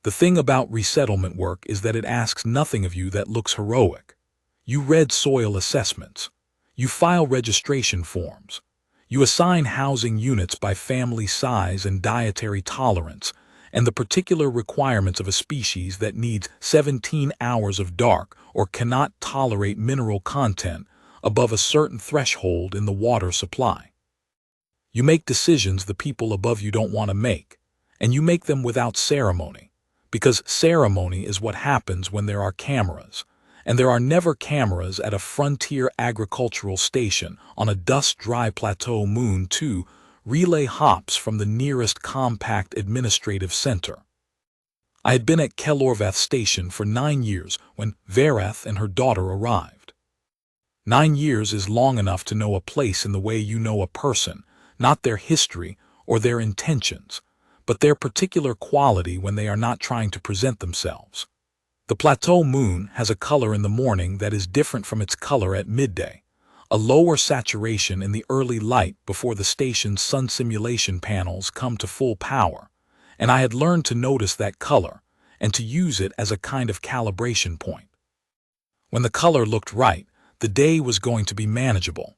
The thing about resettlement work is that it asks nothing of you that looks heroic. You read soil assessments. You file registration forms. You assign housing units by family size and dietary tolerance, and the particular requirements of a species that needs 17 hours of dark or cannot tolerate mineral content above a certain threshold in the water supply. You make decisions the people above you don't want to make, and you make them without ceremony, because ceremony is what happens when there are cameras, and there are never cameras at a frontier agricultural station on a dust-dry plateau moon to relay hops from the nearest compact administrative center. I had been at Kelorvath Station for 9 years when Verath and her daughter arrived. 9 years is long enough to know a place in the way you know a person, not their history or their intentions, but their particular quality when they are not trying to present themselves. The plateau moon has a color in the morning that is different from its color at midday, a lower saturation in the early light before the station's sun simulation panels come to full power, and I had learned to notice that color and to use it as a kind of calibration point. When the color looked right, the day was going to be manageable.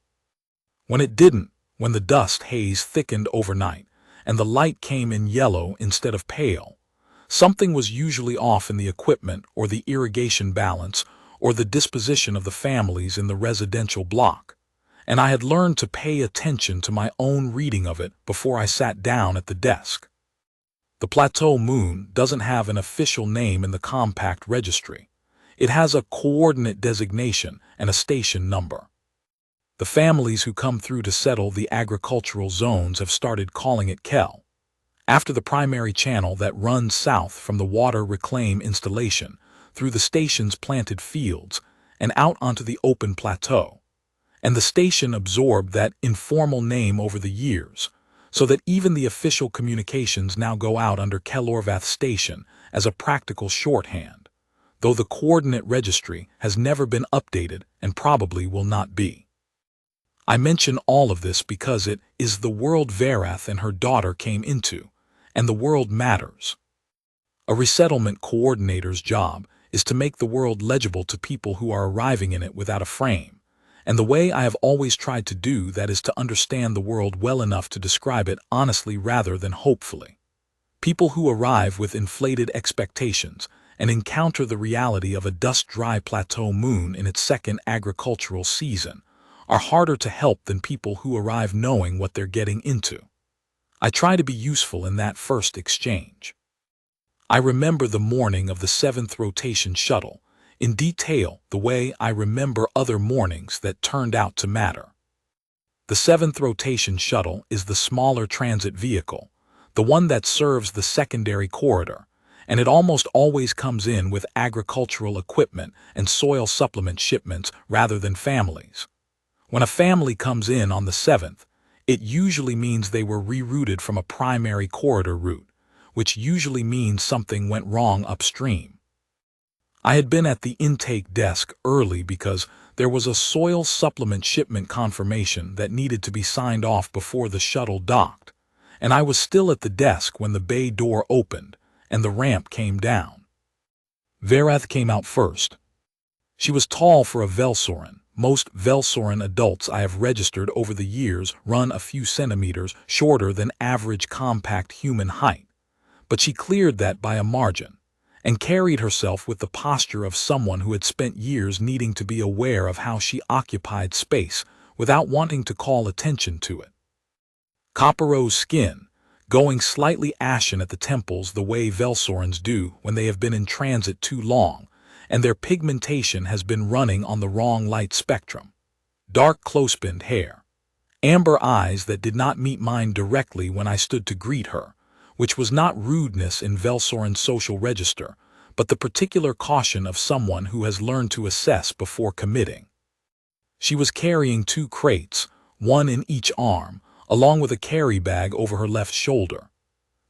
When it didn't, when the dust haze thickened overnight and the light came in yellow instead of pale, something was usually off in the equipment or the irrigation balance or the disposition of the families in the residential block, and I had learned to pay attention to my own reading of it before I sat down at the desk. The plateau moon doesn't have an official name in the compact registry. It has a coordinate designation and a station number. The families who come through to settle the agricultural zones have started calling it Kel, after the primary channel that runs south from the water reclaim installation, through the station's planted fields, and out onto the open plateau. And the station absorbed that informal name over the years, so that even the official communications now go out under Kelorvath Station as a practical shorthand, though the coordinate registry has never been updated and probably will not be. I mention all of this because it is the world Verath and her daughter came into, and the world matters. A resettlement coordinator's job is to make the world legible to people who are arriving in it without a frame, and the way I have always tried to do that is to understand the world well enough to describe it honestly rather than hopefully. People who arrive with inflated expectations and encounter the reality of a dust-dry plateau moon in its second agricultural season are harder to help than people who arrive knowing what they're getting into. I try to be useful in that first exchange. I remember the morning of the 7th rotation shuttle, in detail the way I remember other mornings that turned out to matter. The 7th rotation shuttle is the smaller transit vehicle, the one that serves the secondary corridor, and it almost always comes in with agricultural equipment and soil supplement shipments rather than families. When a family comes in on the 7th, it usually means they were rerouted from a primary corridor route, which usually means something went wrong upstream. I had been at the intake desk early because there was a soil supplement shipment confirmation that needed to be signed off before the shuttle docked, and I was still at the desk when the bay door opened and the ramp came down. Verath came out first. She was tall for a Velsoran. Most Velsoran adults I have registered over the years run a few centimeters shorter than average compact human height, but she cleared that by a margin, and carried herself with the posture of someone who had spent years needing to be aware of how she occupied space without wanting to call attention to it. Copper-rose skin, going slightly ashen at the temples the way Velsorans do when they have been in transit too long, and their pigmentation has been running on the wrong light spectrum. Dark close-binned hair. Amber eyes that did not meet mine directly when I stood to greet her, which was not rudeness in Velsoran's social register, but the particular caution of someone who has learned to assess before committing. She was carrying 2 crates, one in each arm, along with a carry bag over her left shoulder.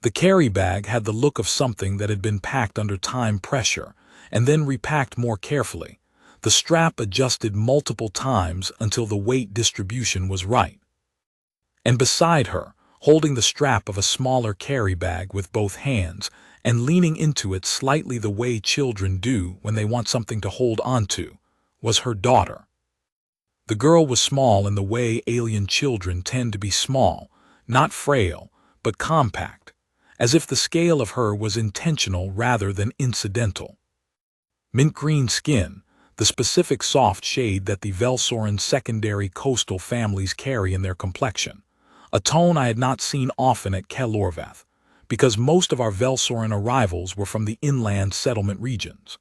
The carry bag had the look of something that had been packed under time pressure, and then repacked more carefully, the strap adjusted multiple times until the weight distribution was right. And beside her, holding the strap of a smaller carry bag with both hands and leaning into it slightly the way children do when they want something to hold onto, was her daughter. The girl was small in the way alien children tend to be small, not frail, but compact, as if the scale of her was intentional rather than incidental. Mint green skin, the specific soft shade that the Velsoran secondary coastal families carry in their complexion, a tone I had not seen often at Kelorvath, because most of our Velsoran arrivals were from the inland settlement regions.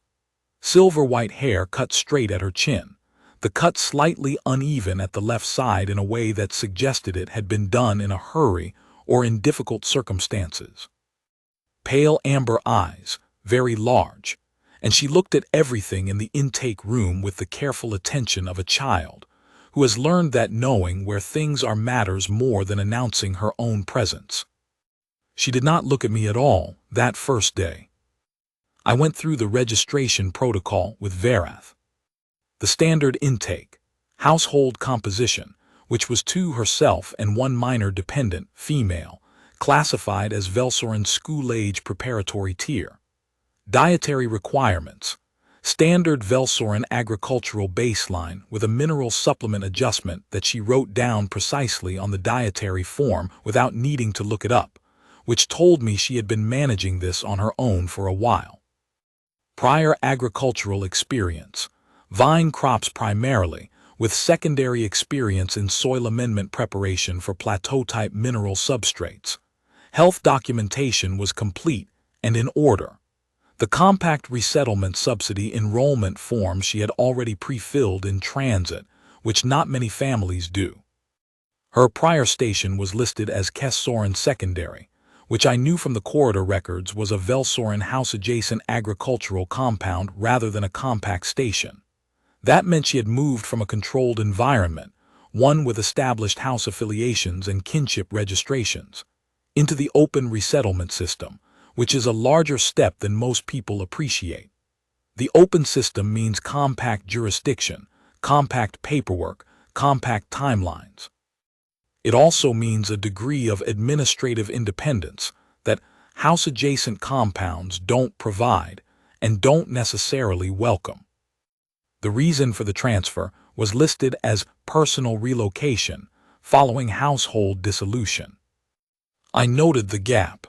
Silver-white hair cut straight at her chin, the cut slightly uneven at the left side in a way that suggested it had been done in a hurry or in difficult circumstances. Pale amber eyes, very large, and she looked at everything in the intake room with the careful attention of a child who has learned that knowing where things are matters more than announcing her own presence. She did not look at me at all that first day. I went through the registration protocol with Verath. The standard intake, household composition, which was 2 herself and 1 minor dependent, female, classified as Velsoran school-age preparatory tier. Dietary requirements, standard Velsoran agricultural baseline with a mineral supplement adjustment that she wrote down precisely on the dietary form without needing to look it up, which told me she had been managing this on her own for a while. Prior agricultural experience, vine crops primarily, with secondary experience in soil amendment preparation for plateau-type mineral substrates. Health documentation was complete and in order. The compact resettlement subsidy enrollment form she had already pre-filled in transit, which not many families do. Her prior station was listed as Kessoran Secondary, which I knew from the corridor records was a Velsoran house-adjacent agricultural compound rather than a compact station. That meant she had moved from a controlled environment, one with established house affiliations and kinship registrations, into the open resettlement system, which is a larger step than most people appreciate. The open system means compact jurisdiction, compact paperwork, compact timelines. It also means a degree of administrative independence that house-adjacent compounds don't provide and don't necessarily welcome. The reason for the transfer was listed as personal relocation following household dissolution. I noted the gap.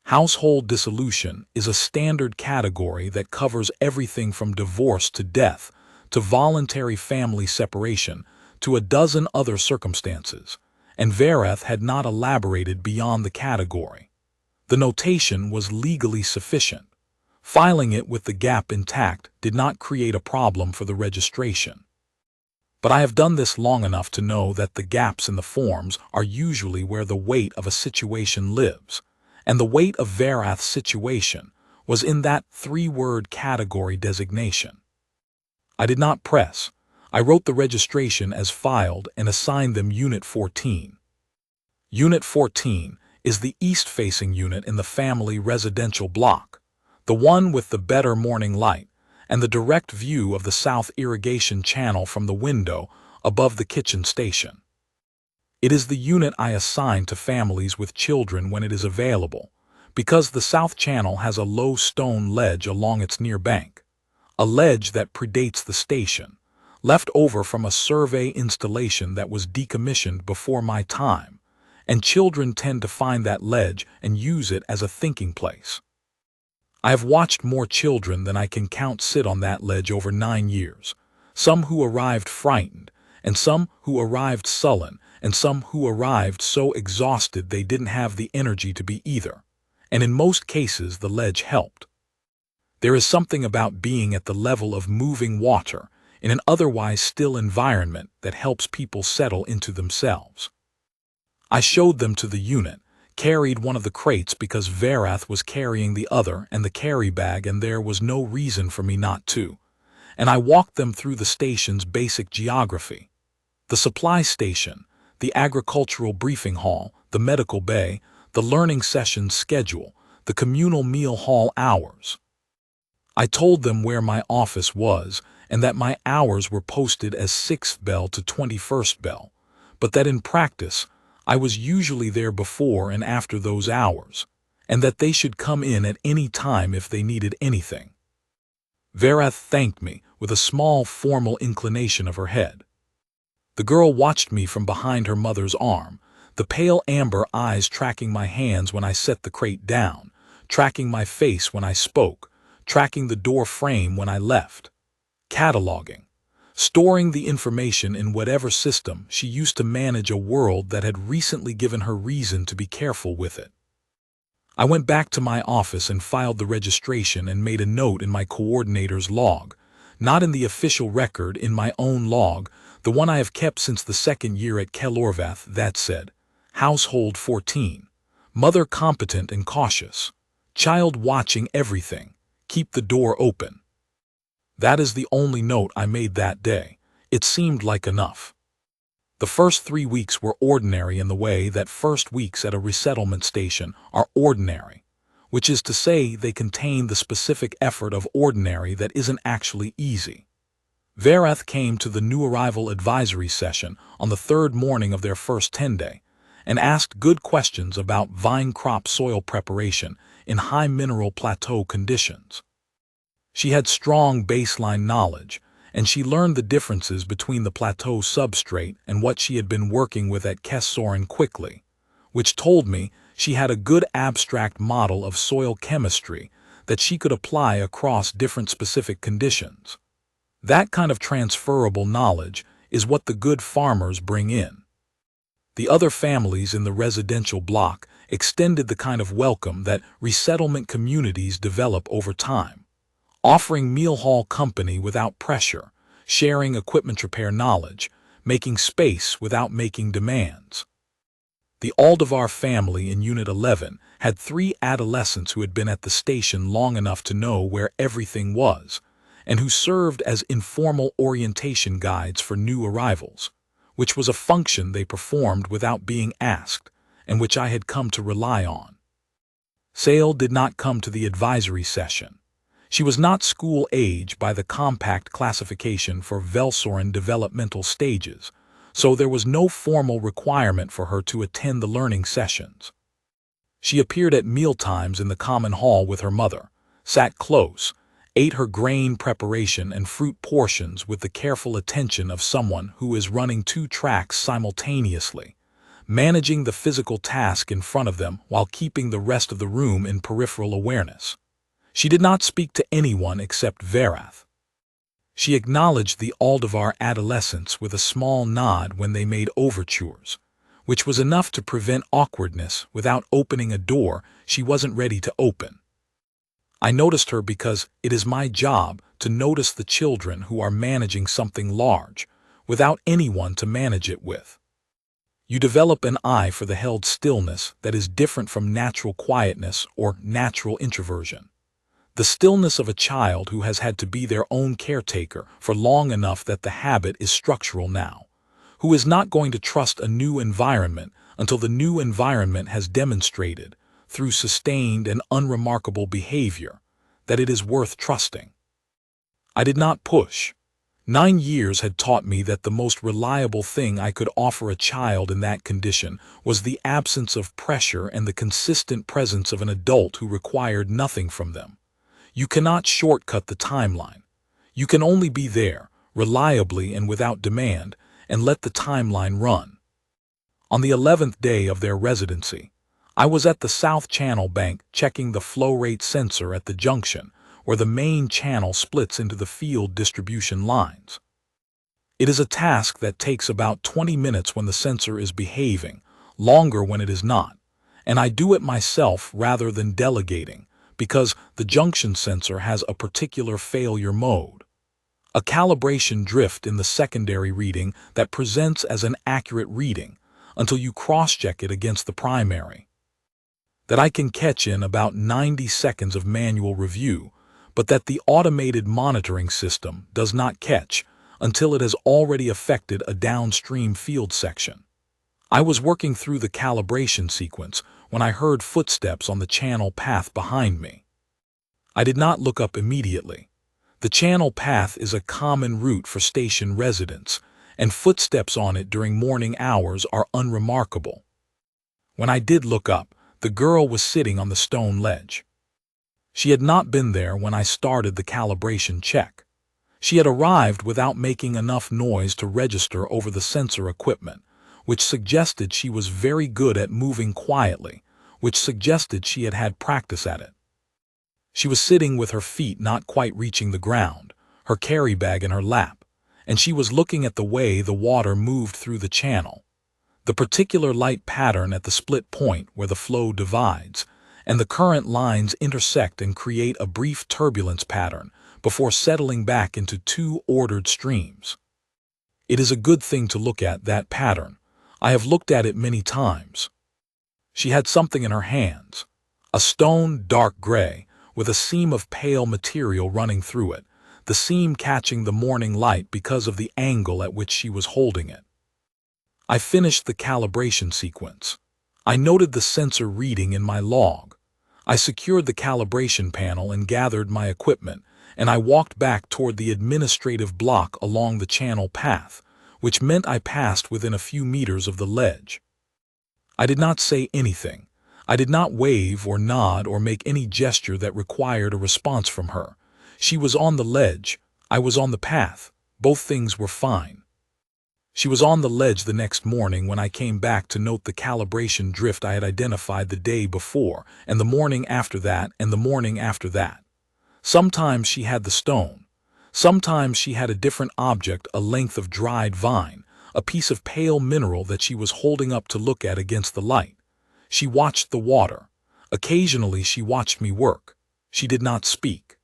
Household dissolution is a standard category that covers everything from divorce to death to voluntary family separation to a dozen other circumstances, and Verath had not elaborated beyond the category. The notation was legally sufficient. Filing it with the gap intact did not create a problem for the registration. But I have done this long enough to know that the gaps in the forms are usually where the weight of a situation lives, and the weight of Verath's situation was in that 3-word category designation. I did not press. I wrote the registration as filed and assigned them Unit 14. Unit 14 is the east-facing unit in the family residential block, the one with the better morning light and the direct view of the south irrigation channel from the window above the kitchen station. It is the unit I assign to families with children when it is available, because the south channel has a low stone ledge along its near bank, a ledge that predates the station, left over from a survey installation that was decommissioned before my time, and children tend to find that ledge and use it as a thinking place. I have watched more children than I can count sit on that ledge over 9 years, some who arrived frightened, and some who arrived sullen, and some who arrived so exhausted they didn't have the energy to be either, and in most cases the ledge helped. There is something about being at the level of moving water in an otherwise still environment that helps people settle into themselves. I showed them to the unit, carried one of the crates because Verath was carrying the other and the carry bag and there was no reason for me not to, and I walked them through the station's basic geography. The supply station, the agricultural briefing hall, the medical bay, the learning session schedule, the communal meal hall hours. I told them where my office was and that my hours were posted as 6th bell to 21st bell, but that in practice, I was usually there before and after those hours, and that they should come in at any time if they needed anything. Verath thanked me with a small formal inclination of her head. The girl watched me from behind her mother's arm, the pale amber eyes tracking my hands when I set the crate down, tracking my face when I spoke, tracking the door frame when I left, cataloging, storing the information in whatever system she used to manage a world that had recently given her reason to be careful with it. I went back to my office and filed the registration and made a note in my coordinator's log, not in the official record, in my own log, the one I have kept since the second year at Kelorvath, that said, Household 14, Mother competent and cautious, Child watching everything, keep the door open. That is the only note I made that day. It seemed like enough. The first 3 weeks were ordinary in the way that first weeks at a resettlement station are ordinary, which is to say they contain the specific effort of ordinary that isn't actually easy. Verath came to the new arrival advisory session on the third morning of their first 10-day and asked good questions about vine crop soil preparation in high mineral plateau conditions. She had strong baseline knowledge, and she learned the differences between the plateau substrate and what she had been working with at Kessoren quickly, which told me she had a good abstract model of soil chemistry that she could apply across different specific conditions. That kind of transferable knowledge is what the good farmers bring in. The other families in the residential block extended the kind of welcome that resettlement communities develop over time, offering meal hall company without pressure, sharing equipment repair knowledge, making space without making demands. The Aldevar family in Unit 11 had 3 adolescents who had been at the station long enough to know where everything was, and who served as informal orientation guides for new arrivals, which was a function they performed without being asked, and which I had come to rely on. Sale did not come to the advisory session. She was not school age by the compact classification for Velsoren developmental stages, so there was no formal requirement for her to attend the learning sessions. She appeared at mealtimes in the common hall with her mother, sat close, ate her grain preparation and fruit portions with the careful attention of someone who is running 2 tracks simultaneously, managing the physical task in front of them while keeping the rest of the room in peripheral awareness. She did not speak to anyone except Verath. She acknowledged the Aldevar adolescents with a small nod when they made overtures, which was enough to prevent awkwardness without opening a door she wasn't ready to open. I noticed her because it is my job to notice the children who are managing something large without anyone to manage it with. You develop an eye for the held stillness that is different from natural quietness or natural introversion. The stillness of a child who has had to be their own caretaker for long enough that the habit is structural now, who is not going to trust a new environment until the new environment has demonstrated, through sustained and unremarkable behavior, that it is worth trusting. I did not push. 9 years had taught me that the most reliable thing I could offer a child in that condition was the absence of pressure and the consistent presence of an adult who required nothing from them. You cannot shortcut the timeline. You can only be there, reliably and without demand, and let the timeline run. On the 11th day of their residency, I was at the South Channel Bank checking the flow rate sensor at the junction where the main channel splits into the field distribution lines. It is a task that takes about 20 minutes when the sensor is behaving, longer when it is not, and I do it myself rather than delegating, because the junction sensor has a particular failure mode, a calibration drift in the secondary reading that presents as an accurate reading until you cross-check it against the primary. That I can catch in about 90 seconds of manual review, but that the automated monitoring system does not catch until it has already affected a downstream field section. I was working through the calibration sequence when I heard footsteps on the channel path behind me. I did not look up immediately. The channel path is a common route for station residents, and footsteps on it during morning hours are unremarkable. When I did look up, the girl was sitting on the stone ledge. She had not been there when I started the calibration check. She had arrived without making enough noise to register over the sensor equipment, which suggested she was very good at moving quietly, which suggested she had had practice at it. She was sitting with her feet not quite reaching the ground, her carry bag in her lap, and she was looking at the way the water moved through the channel, the particular light pattern at the split point where the flow divides, and the current lines intersect and create a brief turbulence pattern before settling back into two ordered streams. It is a good thing to look at that pattern. I have looked at it many times. She had something in her hands, a stone dark gray with a seam of pale material running through it, the seam catching the morning light because of the angle at which she was holding it. I finished the calibration sequence. I noted the sensor reading in my log. I secured the calibration panel and gathered my equipment, and I walked back toward the administrative block along the channel path, which meant I passed within a few meters of the ledge. I did not say anything. I did not wave or nod or make any gesture that required a response from her. She was on the ledge. I was on the path. Both things were fine. She was on the ledge the next morning when I came back to note the calibration drift I had identified the day before, and the morning after that, and the morning after that. Sometimes she had the stone. Sometimes she had a different object, a length of dried vine, a piece of pale mineral that she was holding up to look at against the light. She watched the water. Occasionally she watched me work. She did not speak.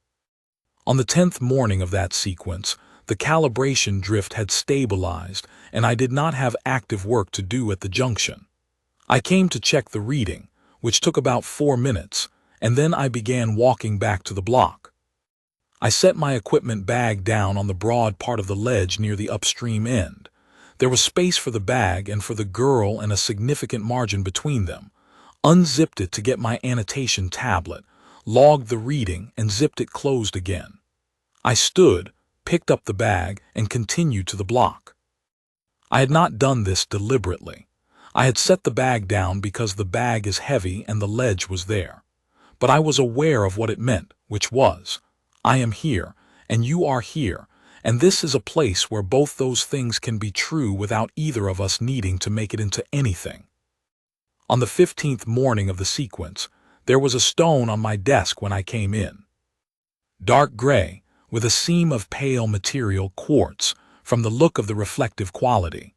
On the 10th morning of that sequence, the calibration drift had stabilized, and I did not have active work to do at the junction. I came to check the reading, which took about 4 minutes, and then I began walking back to the block. I set my equipment bag down on the broad part of the ledge near the upstream end. There was space for the bag and for the girl and a significant margin between them. Unzipped it to get my annotation tablet, logged the reading, and zipped it closed again. I stood, picked up the bag, and continued to the block. I had not done this deliberately. I had set the bag down because the bag is heavy and the ledge was there. But I was aware of what it meant, which was, I am here, and you are here, and this is a place where both those things can be true without either of us needing to make it into anything. On the 15th morning of the sequence, there was a stone on my desk when I came in. Dark gray, with a seam of pale material quartz, from the look of the reflective quality.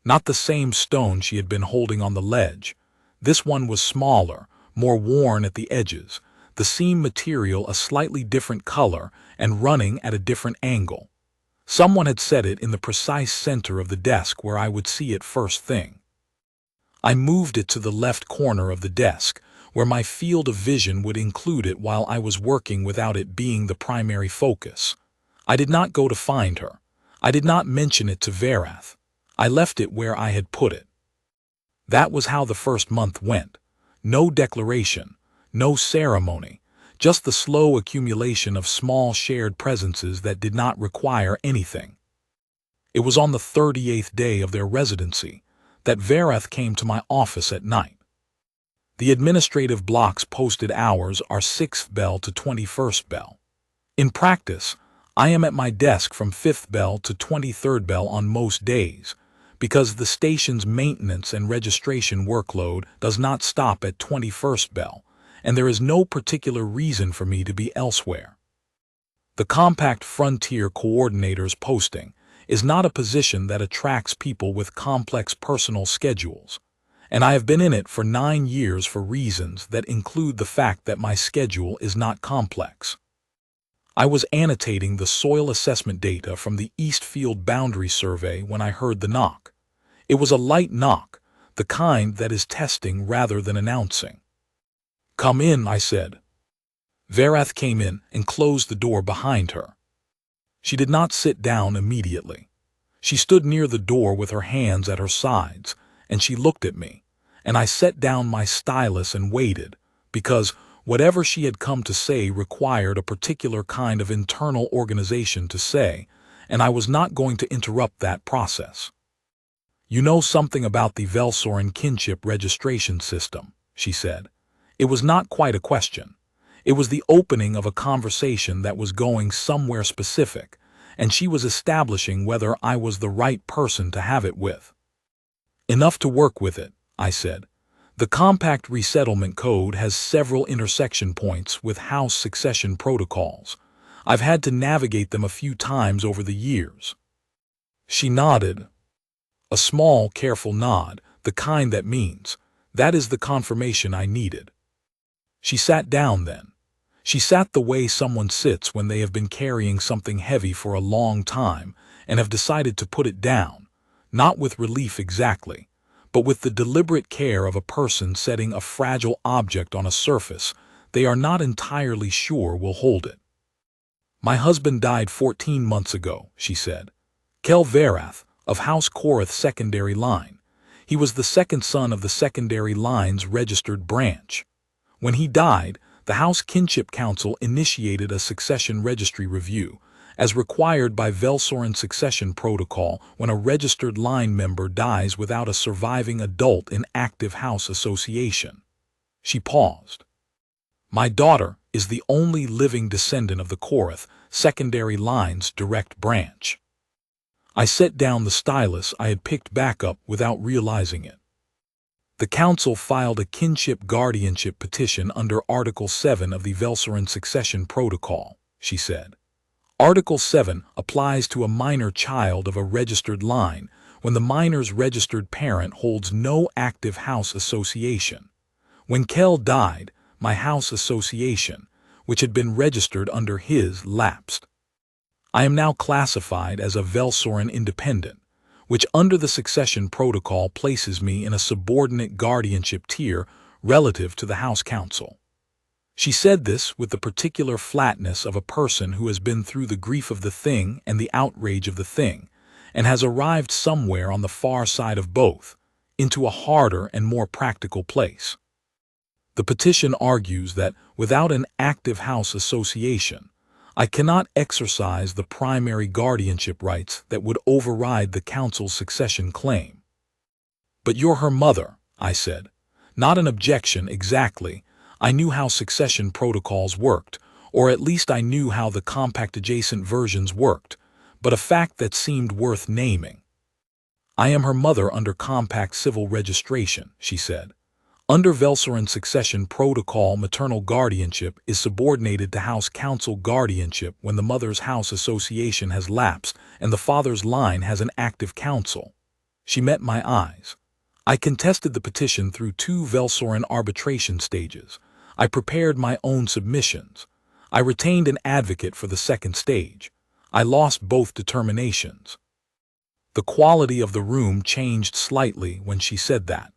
Not the same stone she had been holding on the ledge. This one was smaller, more worn at the edges, the seam material a slightly different color and running at a different angle. Someone had set it in the precise center of the desk where I would see it first thing. I moved it to the left corner of the desk, where my field of vision would include it while I was working without it being the primary focus. I did not go to find her. I did not mention it to Verath. I left it where I had put it. That was how the first month went. No declaration, no ceremony, just the slow accumulation of small shared presences that did not require anything. It was on the 38th day of their residency that Verath came to my office at night. The administrative block's posted hours are 6th bell to 21st bell. In practice, I am at my desk from 5th bell to 23rd bell on most days, because the station's maintenance and registration workload does not stop at 21st bell, and there is no particular reason for me to be elsewhere. The Compact Frontier Coordinator's posting is not a position that attracts people with complex personal schedules, and I have been in it for 9 years for reasons that include the fact that my schedule is not complex. I was annotating the soil assessment data from the Eastfield Boundary Survey when I heard the knock. It was a light knock, the kind that is testing rather than announcing. "Come in," I said. Verath came in and closed the door behind her. She did not sit down immediately. She stood near the door with her hands at her sides, and she looked at me, and I set down my stylus and waited, because whatever she had come to say required a particular kind of internal organization to say, and I was not going to interrupt that process. You know something about the Velsorin kinship registration system, she said. It was not quite a question. It was the opening of a conversation that was going somewhere specific, and she was establishing whether I was the right person to have it with. Enough to work with it, I said. The Compact Resettlement Code has several intersection points with house succession protocols. I've had to navigate them a few times over the years. She nodded. A small, careful nod, the kind that means, that is the confirmation I needed. She sat down then. She sat the way someone sits when they have been carrying something heavy for a long time and have decided to put it down, not with relief exactly, but with the deliberate care of a person setting a fragile object on a surface they are not entirely sure will hold it. My husband died 14 months ago, she said. Kel Verath, of House Korath secondary line. He was the second son of the secondary line's registered branch. When he died, the House Kinship Council initiated a succession registry review, as required by Velsorin succession protocol when a registered line member dies without a surviving adult in active house association. She paused. My daughter is the only living descendant of the Korath secondary line's direct branch. I set down the stylus I had picked back up without realizing it. The council filed a kinship guardianship petition under Article 7 of the Velsorin Succession Protocol, she said. Article 7 applies to a minor child of a registered line when the minor's registered parent holds no active house association. When Kel died, my house association, which had been registered under his, lapsed. I am now classified as a Velsorin independent, which under the succession protocol places me in a subordinate guardianship tier relative to the House Council. She said this with the particular flatness of a person who has been through the grief of the thing and the outrage of the thing, and has arrived somewhere on the far side of both, into a harder and more practical place. The petition argues that without an active house association, I cannot exercise the primary guardianship rights that would override the council's succession claim. But you're her mother, I said. Not an objection exactly. I knew how succession protocols worked, or at least I knew how the compact adjacent versions worked, but a fact that seemed worth naming. I am her mother under compact civil registration, she said. Under Velsorin succession protocol, maternal guardianship is subordinated to House Council guardianship when the mother's house association has lapsed and the father's line has an active council. She met my eyes. I contested the petition through 2 Velsorin arbitration stages. I prepared my own submissions. I retained an advocate for the second stage. I lost both determinations. The quality of the room changed slightly when she said that.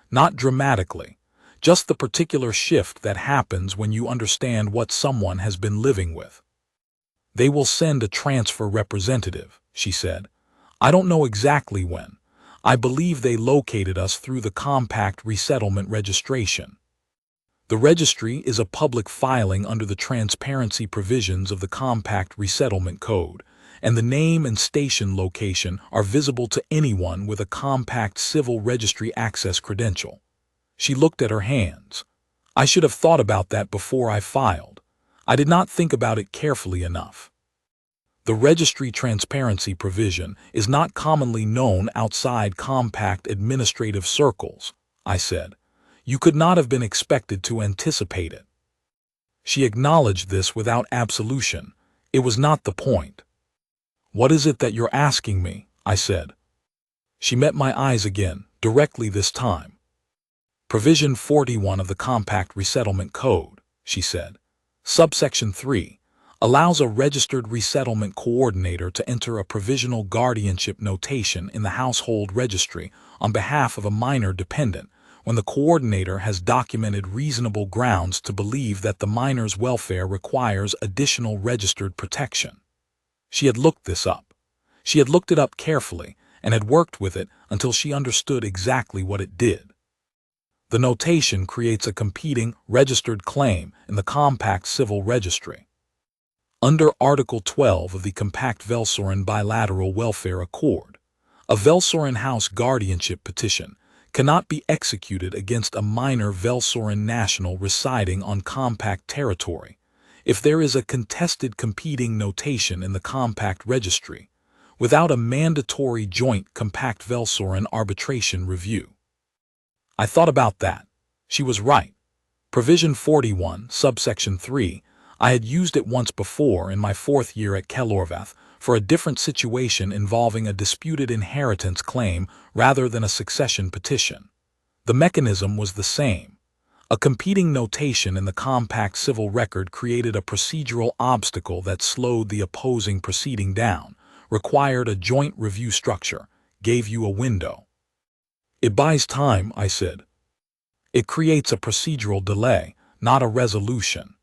Not dramatically, just the particular shift that happens when you understand what someone has been living with. They will send a transfer representative, she said. I don't know exactly when. I believe they located us through the compact resettlement registration. The registry is a public filing under the transparency provisions of the Compact Resettlement Code, and the name and station location are visible to anyone with a compact civil registry access credential. She looked at her hands. I should have thought about that before I filed. I did not think about it carefully enough. The registry transparency provision is not commonly known outside compact administrative circles, I said. You could not have been expected to anticipate it. She acknowledged this without absolution. It was not the point. What is it that you're asking me? I said. She met my eyes again, directly this time. Provision 41 of the Compact Resettlement Code, she said. Subsection 3 allows a registered resettlement coordinator to enter a provisional guardianship notation in the household registry on behalf of a minor dependent when the coordinator has documented reasonable grounds to believe that the minor's welfare requires additional registered protection. She had looked this up. She had looked it up carefully and had worked with it until she understood exactly what it did. The notation creates a competing registered claim in the compact civil registry. Under Article 12 of the Compact Velsorin Bilateral Welfare Accord, A Velsoran House guardianship petition cannot be executed against a minor Velsoran national residing on compact territory if there is a contested competing notation in the compact registry without a mandatory joint compact Velsoran arbitration review. I thought about that. She was right. Provision 41, subsection 3, I had used it once before in my 4th year at Kelorvath for a different situation involving a disputed inheritance claim rather than a succession petition. The mechanism was the same. A competing notation in the compact civil record created a procedural obstacle that slowed the opposing proceeding down, required a joint review structure, gave you a window. It buys time, I said. It creates a procedural delay, not a resolution.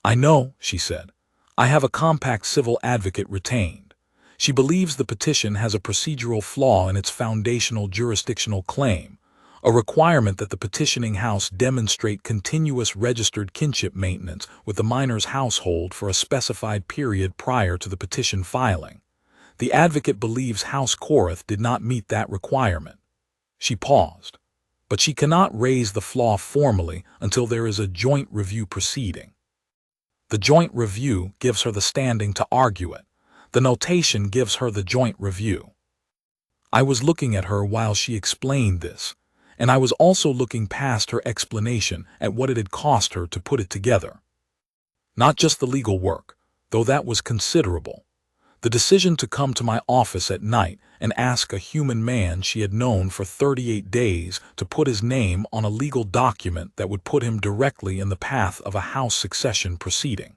I know, she said. I have a compact civil advocate retained. She believes the petition has a procedural flaw in its foundational jurisdictional claim, a requirement that the petitioning house demonstrate continuous registered kinship maintenance with the minor's household for a specified period prior to the petition filing. The advocate believes House Korath did not meet that requirement. She paused. But she cannot raise the flaw formally until there is a joint review proceeding. The joint review gives her the standing to argue it. The notation gives her the joint review. I was looking at her while she explained this, and I was also looking past her explanation at what it had cost her to put it together. Not just the legal work, though that was considerable. The decision to come to my office at night and ask a human man she had known for 38 days to put his name on a legal document that would put him directly in the path of a house succession proceeding.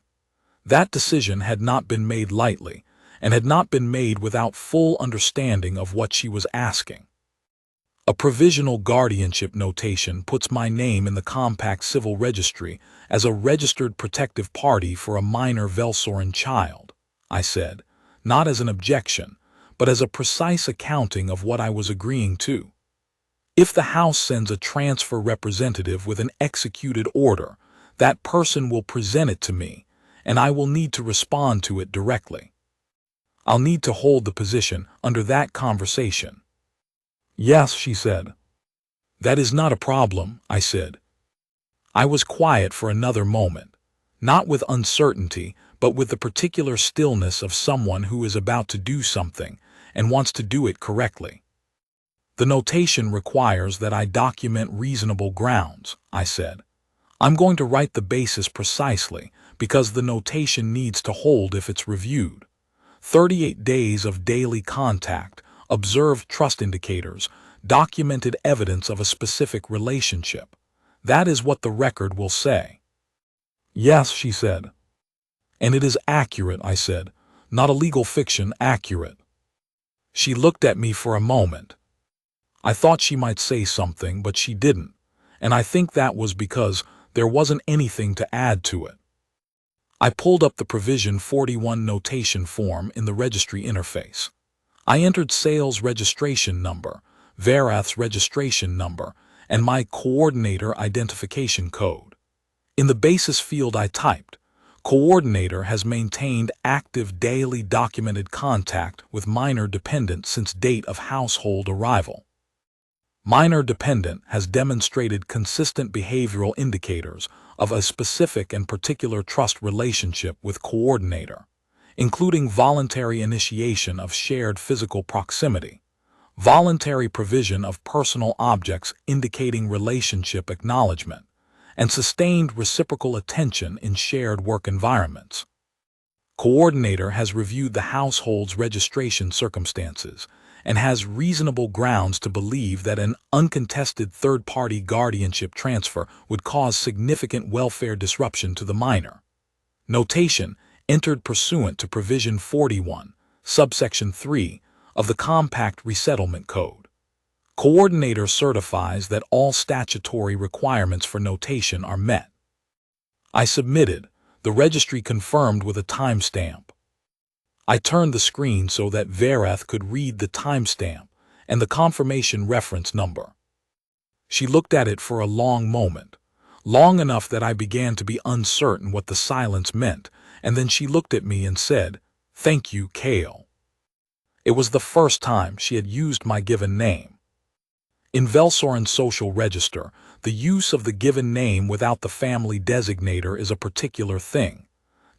That decision had not been made lightly, and had not been made without full understanding of what she was asking. A provisional guardianship notation puts my name in the compact civil registry as a registered protective party for a minor Velsoran child, I said, not as an objection, but as a precise accounting of what I was agreeing to. If the House sends a transfer representative with an executed order, that person will present it to me, and I will need to respond to it directly. I'll need to hold the position under that conversation. Yes, she said. That is not a problem, I said. I was quiet for another moment, not with uncertainty, but with the particular stillness of someone who is about to do something and wants to do it correctly. The notation requires that I document reasonable grounds, I said. I'm going to write the basis precisely because the notation needs to hold if it's reviewed. 38 days of daily contact, observed trust indicators, documented evidence of a specific relationship. That is what the record will say. Yes, she said. And it is accurate, I said, not a legal fiction, accurate. She looked at me for a moment. I thought she might say something, but she didn't, and I think that was because there wasn't anything to add to it. I pulled up the Provision 41 notation form in the registry interface. I entered sales registration number, Verath's registration number, and my coordinator identification code. In the basis field I typed, Coordinator has maintained active daily documented contact with minor dependent since date of household arrival. Minor dependent has demonstrated consistent behavioral indicators of a specific and particular trust relationship with coordinator, including voluntary initiation of shared physical proximity, voluntary provision of personal objects indicating relationship acknowledgement, and sustained reciprocal attention in shared work environments. Coordinator has reviewed the household's registration circumstances and has reasonable grounds to believe that an uncontested third-party guardianship transfer would cause significant welfare disruption to the minor. Notation entered pursuant to Provision 41, subsection 3 of the Compact Resettlement Code. Coordinator certifies that all statutory requirements for notation are met. I submitted. The registry confirmed with a timestamp. I turned the screen so that Verath could read the timestamp and the confirmation reference number. She looked at it for a long moment, long enough that I began to be uncertain what the silence meant, and then she looked at me and said, "Thank you, Kale." It was the first time she had used my given name. In Velsorin's social register, the use of the given name without the family designator is a particular thing,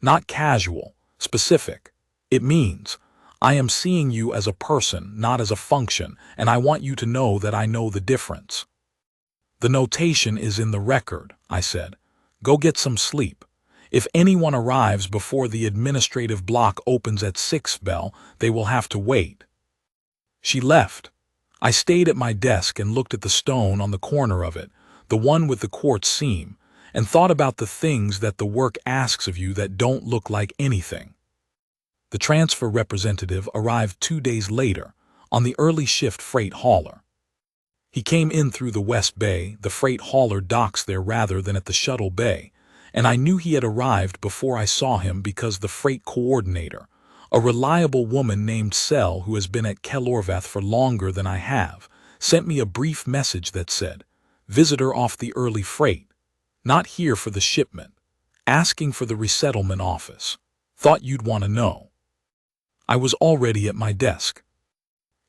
not casual, specific. It means, I am seeing you as a person, not as a function, and I want you to know that I know the difference. The notation is in the record, I said. Go get some sleep. If anyone arrives before the administrative block opens at 6 bell, they will have to wait. She left. I stayed at my desk and looked at the stone on the corner of it, the one with the quartz seam, and thought about the things that the work asks of you that don't look like anything. The transfer representative arrived 2 days later, on the early shift freight hauler. He came in through the West Bay. The freight hauler docks there rather than at the shuttle bay, and I knew he had arrived before I saw him because the freight coordinator, a reliable woman named Sel who has been at Kelorvath for longer than I have, sent me a brief message that said, "Visitor off the early freight. Not here for the shipment. Asking for the resettlement office. Thought you'd want to know." I was already at my desk.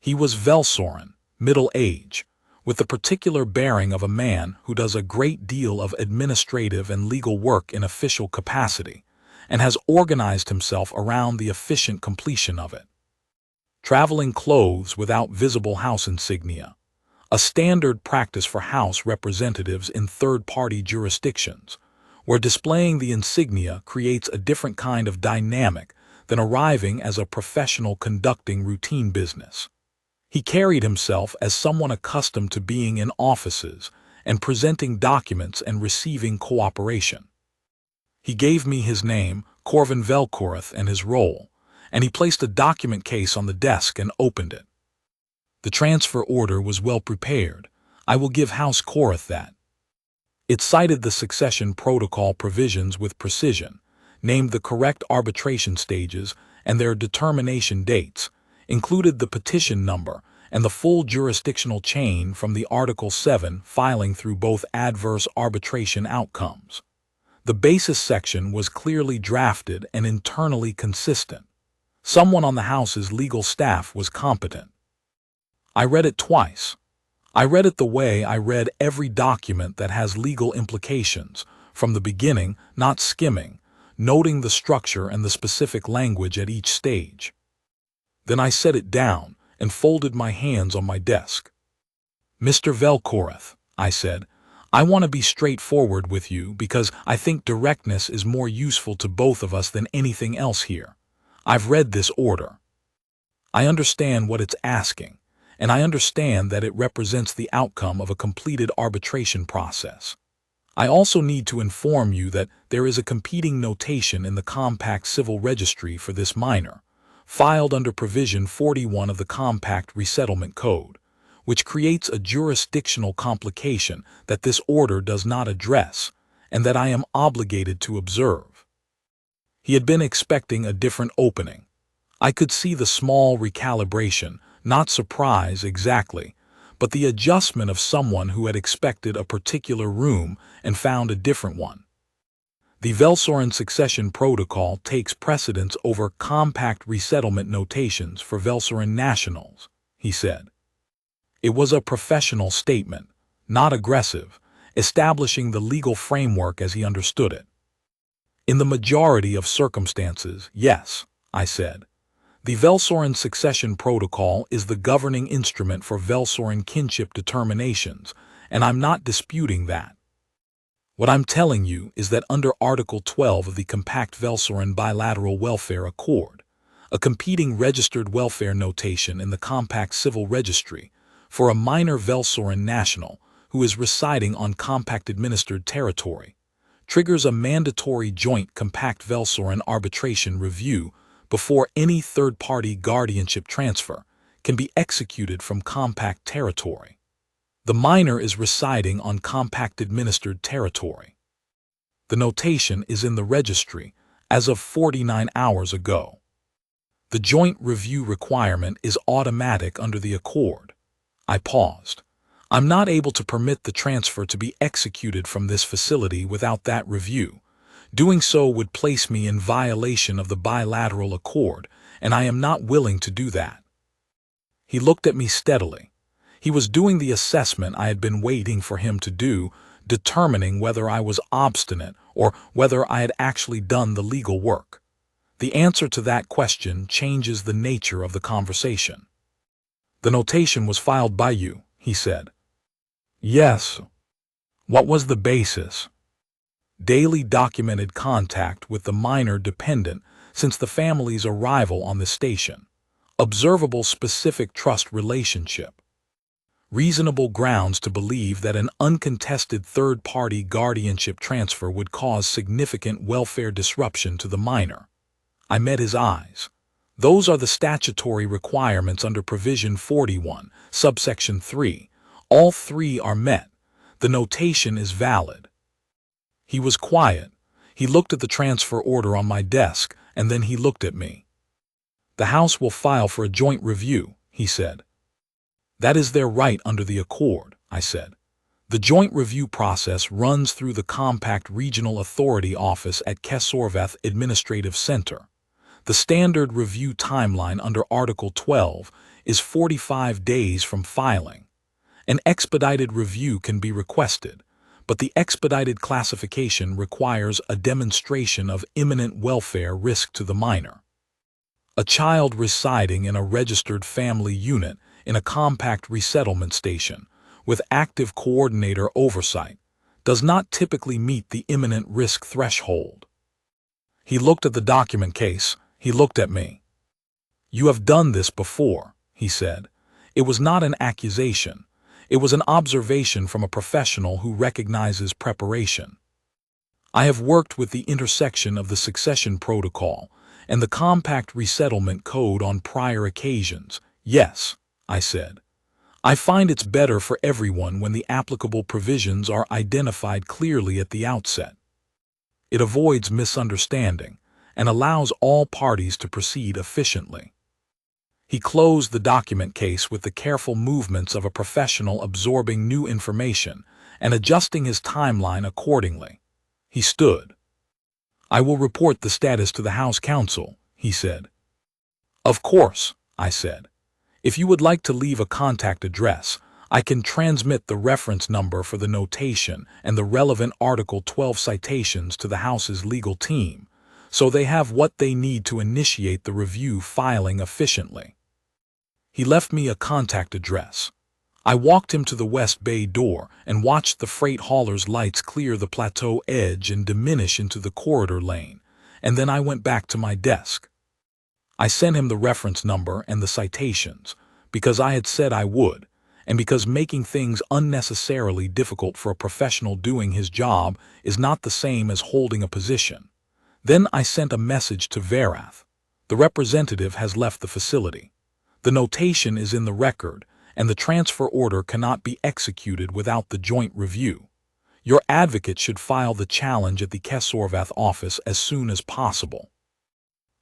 He was Velsorin, middle age, with the particular bearing of a man who does a great deal of administrative and legal work in official capacity, and has organized himself around the efficient completion of it. Traveling clothes without visible house insignia, a standard practice for house representatives in third-party jurisdictions, where displaying the insignia creates a different kind of dynamic than arriving as a professional conducting routine business. He carried himself as someone accustomed to being in offices and presenting documents and receiving cooperation. He gave me his name, Corvin Velkorath, and his role, and he placed a document case on the desk and opened it. The transfer order was well prepared. I will give House Korath that. It cited the succession protocol provisions with precision, named the correct arbitration stages and their determination dates, included the petition number and the full jurisdictional chain from the Article 7 filing through both adverse arbitration outcomes. The basis section was clearly drafted and internally consistent. Someone on the House's legal staff was competent. I read it twice. I read it the way I read every document that has legal implications, from the beginning, not skimming, noting the structure and the specific language at each stage. Then I set it down and folded my hands on my desk. "Mr. Velkorath," I said, "I want to be straightforward with you because I think directness is more useful to both of us than anything else here. I've read this order. I understand what it's asking, and I understand that it represents the outcome of a completed arbitration process. I also need to inform you that there is a competing notation in the Compact Civil Registry for this minor, filed under Provision 41 of the Compact Resettlement Code, which creates a jurisdictional complication that this order does not address, and that I am obligated to observe." He had been expecting a different opening. I could see the small recalibration, not surprise exactly, but the adjustment of someone who had expected a particular room and found a different one. "The Velsorin succession protocol takes precedence over compact resettlement notations for Velsorin nationals," he said. It was a professional statement, not aggressive, establishing the legal framework as he understood it. "In the majority of circumstances, yes," I said. "The Velsorin succession protocol is the governing instrument for Velsorin kinship determinations, and I'm not disputing that. What I'm telling you is that under Article 12 of the Compact Velsorin Bilateral Welfare Accord, a competing registered welfare notation in the Compact Civil Registry for a minor Velsorin national who is residing on compact-administered territory, triggers a mandatory joint Compact Velsorin arbitration review before any third-party guardianship transfer can be executed from compact territory. The minor is residing on compact-administered territory. The notation is in the registry as of 49 hours ago. The joint review requirement is automatic under the Accord." I paused. "I'm not able to permit the transfer to be executed from this facility without that review. Doing so would place me in violation of the bilateral accord, and I am not willing to do that." He looked at me steadily. He was doing the assessment I had been waiting for him to do, determining whether I was obstinate or whether I had actually done the legal work. The answer to that question changes the nature of the conversation. "The notation was filed by you," he said. "Yes." "What was the basis?" "Daily documented contact with the minor dependent since the family's arrival on the station. Observable specific trust relationship. Reasonable grounds to believe that an uncontested third-party guardianship transfer would cause significant welfare disruption to the minor." I met his eyes. "Those are the statutory requirements under Provision 41, subsection 3. All three are met. The notation is valid." He was quiet. He looked at the transfer order on my desk, and then he looked at me. "The House will file for a joint review," he said. "That is their right under the Accord," I said. "The joint review process runs through the Compact Regional Authority Office at Kesorvath Administrative Center. The standard review timeline under Article 12 is 45 days from filing. An expedited review can be requested, but the expedited classification requires a demonstration of imminent welfare risk to the minor. A child residing in a registered family unit in a compact resettlement station with active coordinator oversight does not typically meet the imminent risk threshold." He looked at the document case. He looked at me. "You have done this before," he said. It was not an accusation. It was an observation from a professional who recognizes preparation. "I have worked with the intersection of the succession protocol and the Compact Resettlement Code on prior occasions. Yes," I said. "I find it's better for everyone when the applicable provisions are identified clearly at the outset. It avoids misunderstanding and allows all parties to proceed efficiently." He closed the document case with the careful movements of a professional absorbing new information and adjusting his timeline accordingly. He stood. "I will report the status to the House Counsel," he said. "Of course," I said. "If you would like to leave a contact address, I can transmit the reference number for the notation and the relevant Article 12 citations to the House's legal team, so they have what they need to initiate the review filing efficiently." He left me a contact address. I walked him to the West Bay door and watched the freight hauler's lights clear the plateau edge and diminish into the corridor lane, and then I went back to my desk. I sent him the reference number and the citations, because I had said I would, and because making things unnecessarily difficult for a professional doing his job is not the same as holding a position. Then I sent a message to Verath. "The representative has left the facility. The notation is in the record, and the transfer order cannot be executed without the joint review. Your advocate should file the challenge at the Kesorvath office as soon as possible.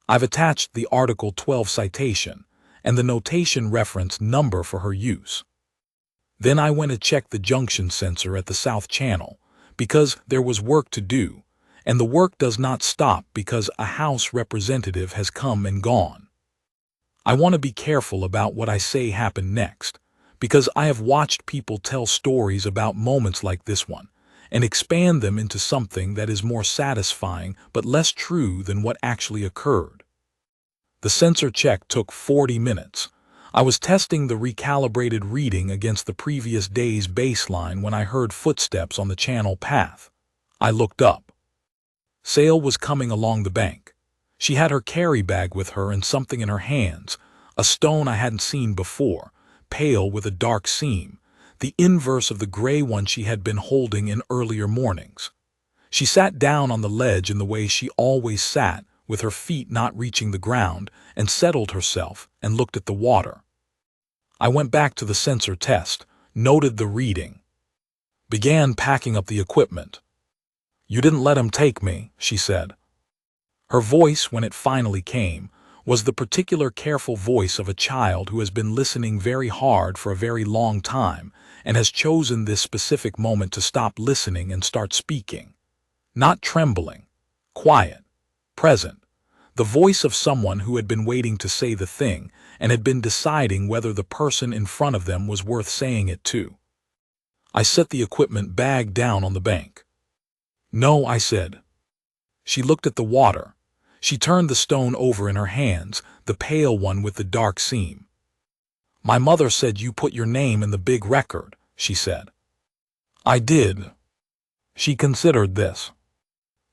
I've attached the Article 12 citation and the notation reference number for her use." Then I went to check the junction sensor at the South Channel, because there was work to do, and the work does not stop because a House representative has come and gone. I want to be careful about what I say happened next, because I have watched people tell stories about moments like this one, and expand them into something that is more satisfying but less true than what actually occurred. The sensor check took 40 minutes. I was testing the recalibrated reading against the previous day's baseline when I heard footsteps on the channel path. I looked up. Sale was coming along the bank. She had her carry bag with her and something in her hands, a stone I hadn't seen before, pale with a dark seam, the inverse of the gray one she had been holding in earlier mornings. She sat down on the ledge in the way she always sat, with her feet not reaching the ground, and settled herself and looked at the water. I went back to the sensor test, noted the reading. Began packing up the equipment. "You didn't let him take me," she said. Her voice, when it finally came, was the particular careful voice of a child who has been listening very hard for a very long time and has chosen this specific moment to stop listening and start speaking. Not trembling. Quiet. Present. the voice of someone who had been waiting to say the thing and had been deciding whether the person in front of them was worth saying it to. I set the equipment bag down on the bank. "No," I said. She looked at the water. She turned the stone over in her hands, the pale one with the dark seam. "My mother said you put your name in the big record," she said. "I did." She considered this.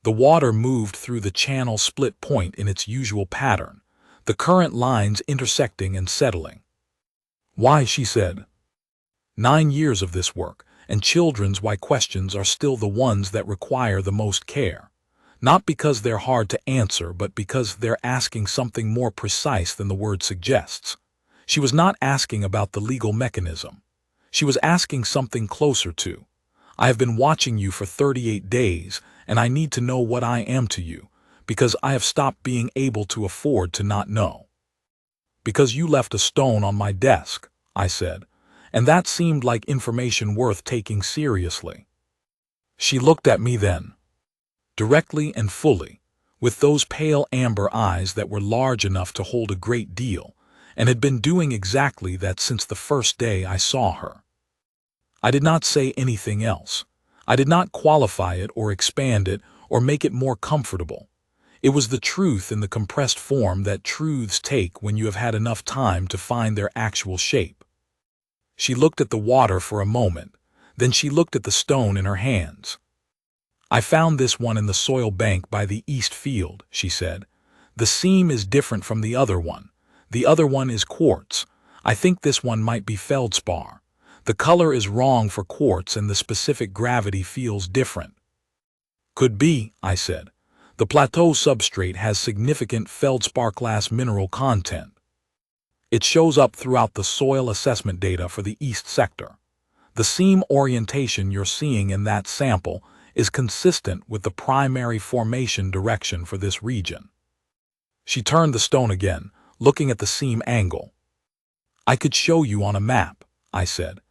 The water moved through the channel split point in its usual pattern, the current lines intersecting and settling. "Why?" she said. 9 years of this work, and children's why questions are still the ones that require the most care. Not because they're hard to answer, but because they're asking something more precise than the word suggests. She was not asking about the legal mechanism. She was asking something closer to, "I have been watching you for 38 days, and I need to know what I am to you, because I have stopped being able to afford to not know." "Because you left a stone on my desk," I said, and that seemed like information worth taking seriously. She looked at me then, directly and fully, with those pale amber eyes that were large enough to hold a great deal, and had been doing exactly that since the first day I saw her. I did not say anything else. I did not qualify it or expand it or make it more comfortable. It was the truth in the compressed form that truths take when you have had enough time to find their actual shape. She looked at the water for a moment, then she looked at the stone in her hands. "I found this one in the soil bank by the east field," she said. "The seam is different from the other one. The other one is quartz. I think this one might be feldspar. The color is wrong for quartz and the specific gravity feels different." "Could be," I said. "The plateau substrate has significant feldspar-class mineral content. It shows up throughout the soil assessment data for the east sector. The seam orientation you're seeing in that sample is consistent with the primary formation direction for this region." She turned the stone again, looking at the seam angle. "I could show you on a map," I said.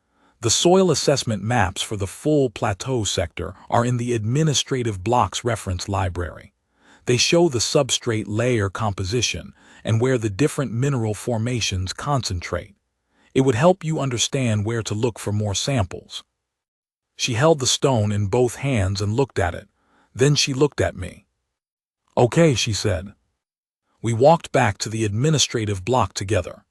"The soil assessment maps for the full plateau sector are in the Administrative Blocks Reference Library. They show the substrate layer composition and where the different mineral formations concentrate. It would help you understand where to look for more samples." She held the stone in both hands and looked at it. Then she looked at me. "Okay," she said. We walked back to the administrative block together.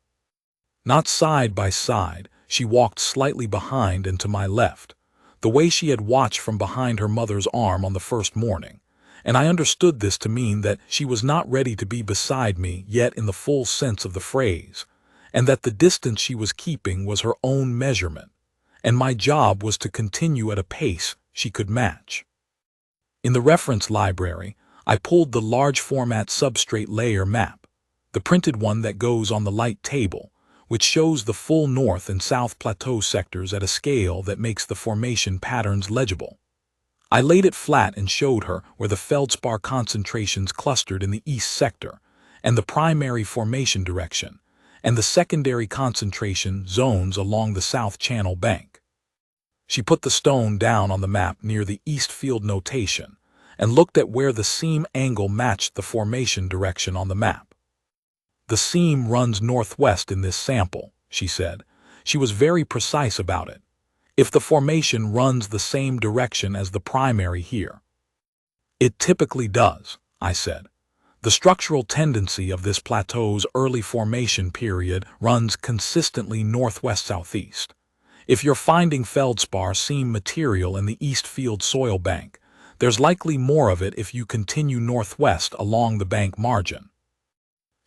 Not side by side, she walked slightly behind and to my left, the way she had watched from behind her mother's arm on the first morning, and I understood this to mean that she was not ready to be beside me yet in the full sense of the phrase, and that the distance she was keeping was her own measurement, and my job was to continue at a pace she could match. In the reference library, I pulled the large format substrate layer map, the printed one that goes on the light table, which shows the full north and south plateau sectors at a scale that makes the formation patterns legible. I laid it flat and showed her where the feldspar concentrations clustered in the east sector, and the primary formation direction, and the secondary concentration zones along the south channel bank. She put the stone down on the map near the east field notation, and looked at where the seam angle matched the formation direction on the map. "The seam runs northwest in this sample," she said. She was very precise about it. "If the formation runs the same direction as the primary here." "It typically does," I said. "The structural tendency of this plateau's early formation period runs consistently northwest-southeast. If you're finding feldspar seam material in the east field soil bank, there's likely more of it if you continue northwest along the bank margin."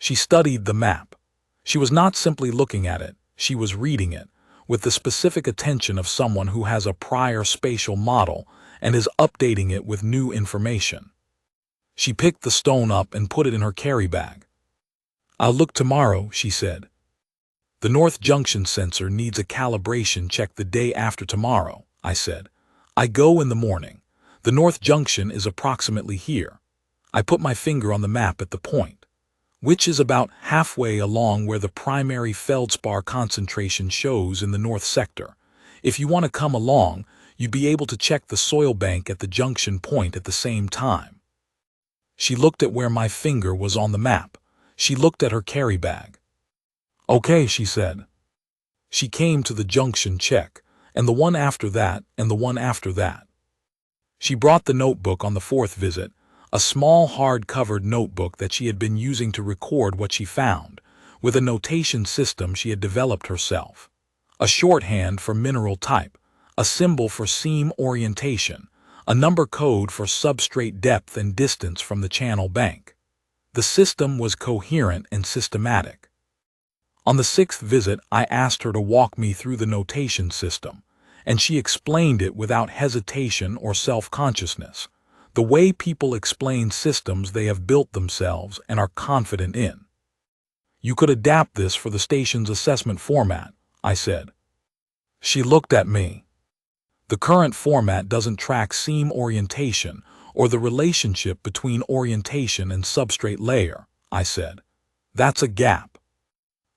She studied the map. She was not simply looking at it, she was reading it, with the specific attention of someone who has a prior spatial model and is updating it with new information. She picked the stone up and put it in her carry bag. "I'll look tomorrow," she said. "The North Junction sensor needs a calibration check the day after tomorrow," I said. "I go in the morning. The North Junction is approximately here." I put my finger on the map at the point, which is about halfway along where the primary feldspar concentration shows in the north sector. "If you want to come along, you'd be able to check the soil bank at the junction point at the same time." She looked at where my finger was on the map. She looked at her carry bag. "Okay," she said. She came to the junction check, and the one after that, and the one after that. She brought the notebook on the fourth visit, a small hard-covered notebook that she had been using to record what she found, with a notation system she had developed herself. A shorthand for mineral type, a symbol for seam orientation, a number code for substrate depth and distance from the channel bank. The system was coherent and systematic. On the sixth visit, I asked her to walk me through the notation system, and she explained it without hesitation or self-consciousness, the way people explain systems they have built themselves and are confident in. "You could adapt this for the station's assessment format," I said. She looked at me. "The current format doesn't track seam orientation or the relationship between orientation and substrate layer," I said. "That's a gap.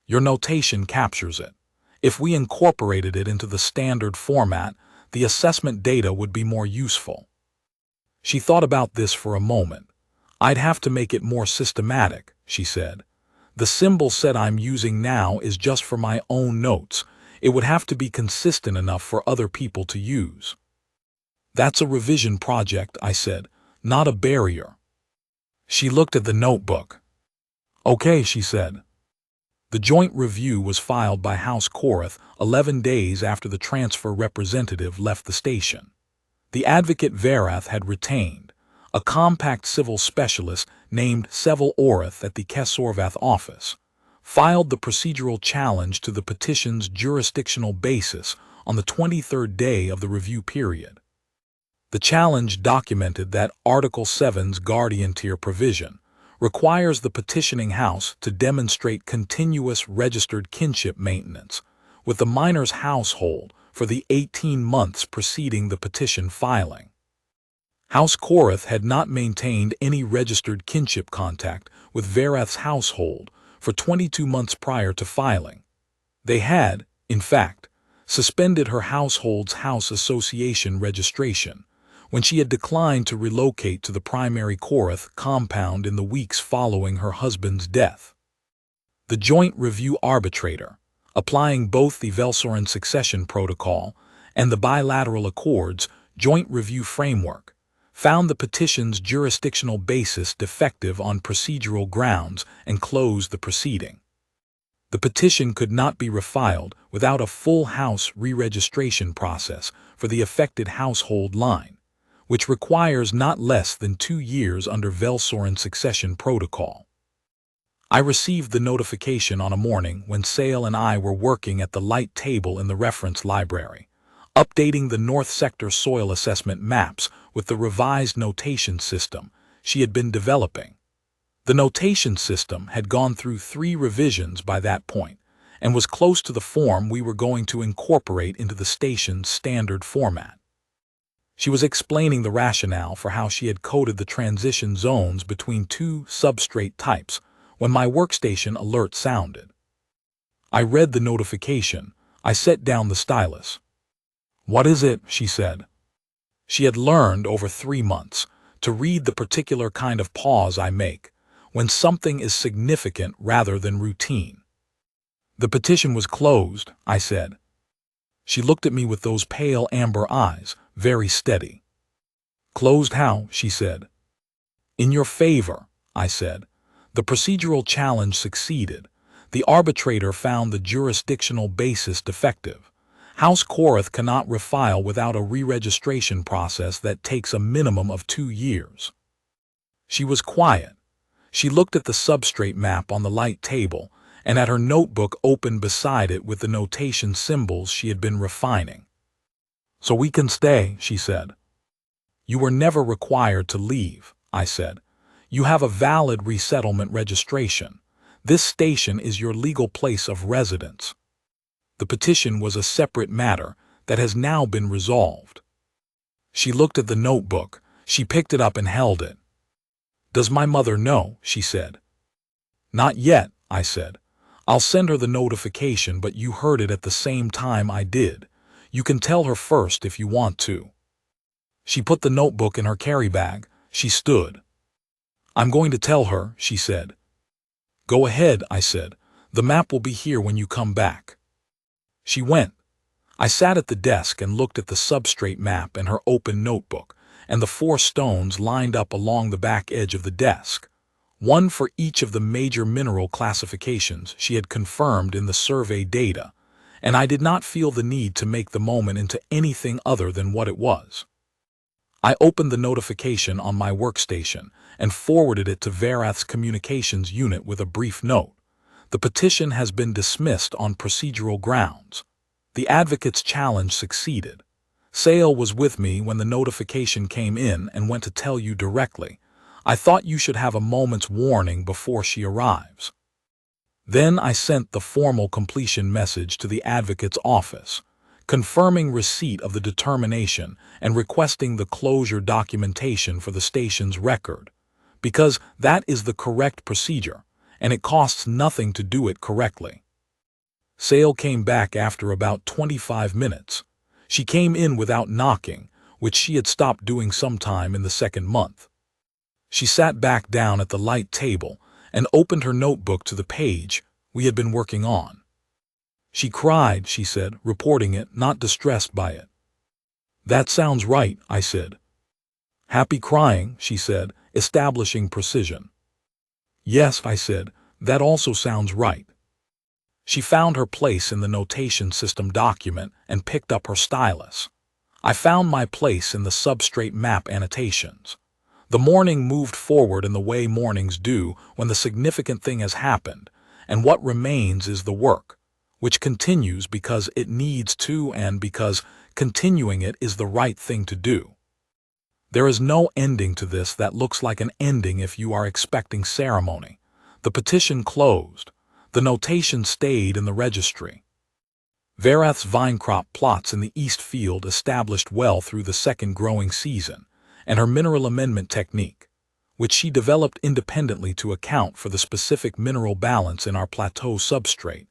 Your notation captures it. If we incorporated it into the standard format, the assessment data would be more useful." She thought about this for a moment. "I'd have to make it more systematic," she said. "The symbol set I'm using now is just for my own notes. It would have to be consistent enough for other people to use." "That's a revision project," I said, "not a barrier." She looked at the notebook. "Okay," she said. The joint review was filed by House Korath 11 days after the transfer representative left the station. The advocate Verath had retained a compact civil specialist named Seville Orath at the Kesorvath office, filed the procedural challenge to the petition's jurisdictional basis on the 23rd day of the review period. The challenge documented that Article 7's guardian tier provision requires the petitioning house to demonstrate continuous registered kinship maintenance with the minor's household for the 18 months preceding the petition filing. House Korath had not maintained any registered kinship contact with Verath's household for 22 months prior to filing. They had, in fact, suspended her household's house association registration when she had declined to relocate to the primary Korath compound in the weeks following her husband's death. The joint review arbitrator, applying both the Velsorin succession protocol and the bilateral accords joint review framework, found the petition's jurisdictional basis defective on procedural grounds and closed the proceeding. The petition could not be refiled without a full house re-registration process for the affected household line, which requires not less than 2 years under Velsorin succession protocol. I received the notification on a morning when Sale and I were working at the light table in the reference library, updating the North Sector soil assessment maps with the revised notation system she had been developing. The notation system had gone through 3 revisions by that point and was close to the form we were going to incorporate into the station's standard format. She was explaining the rationale for how she had coded the transition zones between 2 substrate types when my workstation alert sounded. I read the notification. I set down the stylus. "What is it?" she said. She had learned over 3 months to read the particular kind of pause I make when something is significant rather than routine. "The petition was closed," I said. She looked at me with those pale amber eyes, very steady. "Closed how?" she said. "In your favor," I said. "The procedural challenge succeeded. The arbitrator found the jurisdictional basis defective. House Korath cannot refile without a re-registration process that takes a minimum of 2 years." She was quiet. She looked at the substrate map on the light table and at her notebook open beside it with the notation symbols she had been refining. "So we can stay," she said. "You were never required to leave," I said. "You have a valid resettlement registration. This station is your legal place of residence." The petition was a separate matter that has now been resolved. She looked at the notebook. She picked it up and held it. "Does my mother know?" she said. "Not yet," I said. "I'll send her the notification, but you heard it at the same time I did. You can tell her first if you want to." She put the notebook in her carry bag. She stood. "I'm going to tell her," she said. "Go ahead," I said. "The map will be here when you come back." She went. I sat at the desk and looked at the substrate map and her open notebook, and the 4 stones lined up along the back edge of the desk, one for each of the major mineral classifications she had confirmed in the survey data, and I did not feel the need to make the moment into anything other than what it was. I opened the notification on my workstation and forwarded it to Verath's communications unit with a brief note. The petition has been dismissed on procedural grounds. The advocate's challenge succeeded. Sale was with me when the notification came in and went to tell you directly. I thought you should have a moment's warning before she arrives. Then I sent the formal completion message to the advocate's office, confirming receipt of the determination and requesting the closure documentation for the station's record, because that is the correct procedure, and it costs nothing to do it correctly. Sale came back after about 25 minutes. She came in without knocking, which she had stopped doing sometime in the 2nd month. She sat back down at the light table and opened her notebook to the page we had been working on. She cried, she said, reporting it, not distressed by it. "That sounds right," I said. "Happy crying," she said, establishing precision. "Yes," I said, "that also sounds right." She found her place in the notation system document and picked up her stylus. I found my place in the substrate map annotations. The morning moved forward in the way mornings do when the significant thing has happened, and what remains is the work, which continues because it needs to and because continuing it is the right thing to do. There is no ending to this that looks like an ending if you are expecting ceremony. The petition closed. The notation stayed in the registry. Verath's vine crop plots in the east field established well through the 2nd growing season, and her mineral amendment technique, which she developed independently to account for the specific mineral balance in our plateau substrate,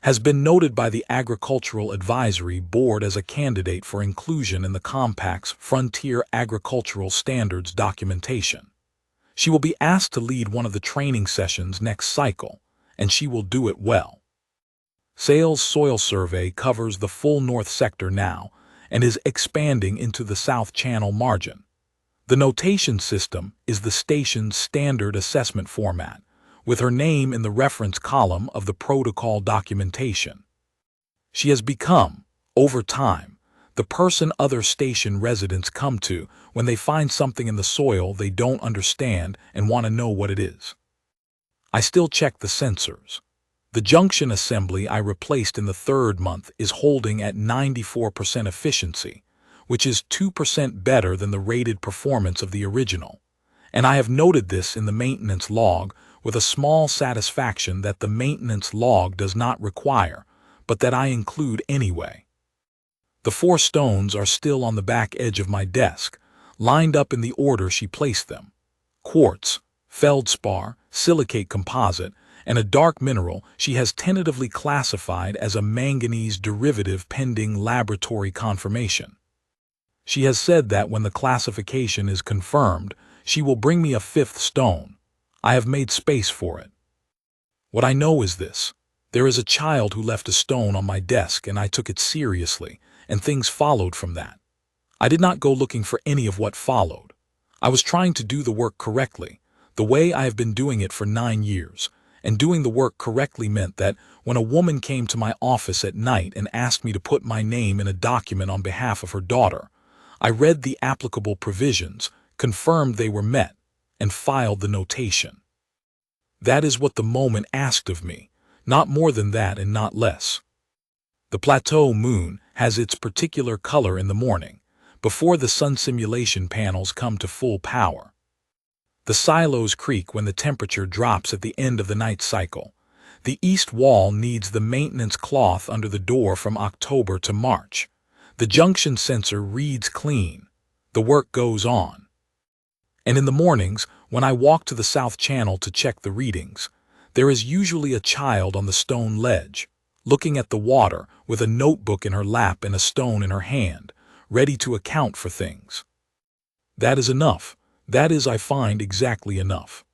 has been noted by the Agricultural Advisory Board as a candidate for inclusion in the Compact's Frontier Agricultural Standards documentation. She will be asked to lead one of the training sessions next cycle, and she will do it well. Sale's soil survey covers the full north sector now and is expanding into the South Channel margin. The notation system is the station's standard assessment format, with her name in the reference column of the protocol documentation. She has become, over time, the person other station residents come to when they find something in the soil they don't understand and want to know what it is. I still check the sensors. The junction assembly I replaced in the 3rd month is holding at 94% efficiency, which is 2% better than the rated performance of the original, and I have noted this in the maintenance log with a small satisfaction that the maintenance log does not require, but that I include anyway. The 4 stones are still on the back edge of my desk, lined up in the order she placed them: quartz, feldspar, silicate composite, and a dark mineral she has tentatively classified as a manganese derivative pending laboratory confirmation. She has said that when the classification is confirmed, she will bring me a 5th stone. I have made space for it. What I know is this: there is a child who left a stone on my desk and I took it seriously, and things followed from that. I did not go looking for any of what followed. I was trying to do the work correctly, the way I have been doing it for 9 years, and doing the work correctly meant that when a woman came to my office at night and asked me to put my name in a document on behalf of her daughter, I read the applicable provisions, confirmed they were met, and filed the notation. That is what the moment asked of me, not more than that and not less. The plateau moon has its particular color in the morning, before the sun simulation panels come to full power. The silos creak when the temperature drops at the end of the night cycle. The east wall needs the maintenance cloth under the door from October to March. The junction sensor reads clean. The work goes on. And in the mornings, when I walk to the South Channel to check the readings, there is usually a child on the stone ledge, looking at the water with a notebook in her lap and a stone in her hand, ready to account for things. That is enough. That is, I find, exactly enough.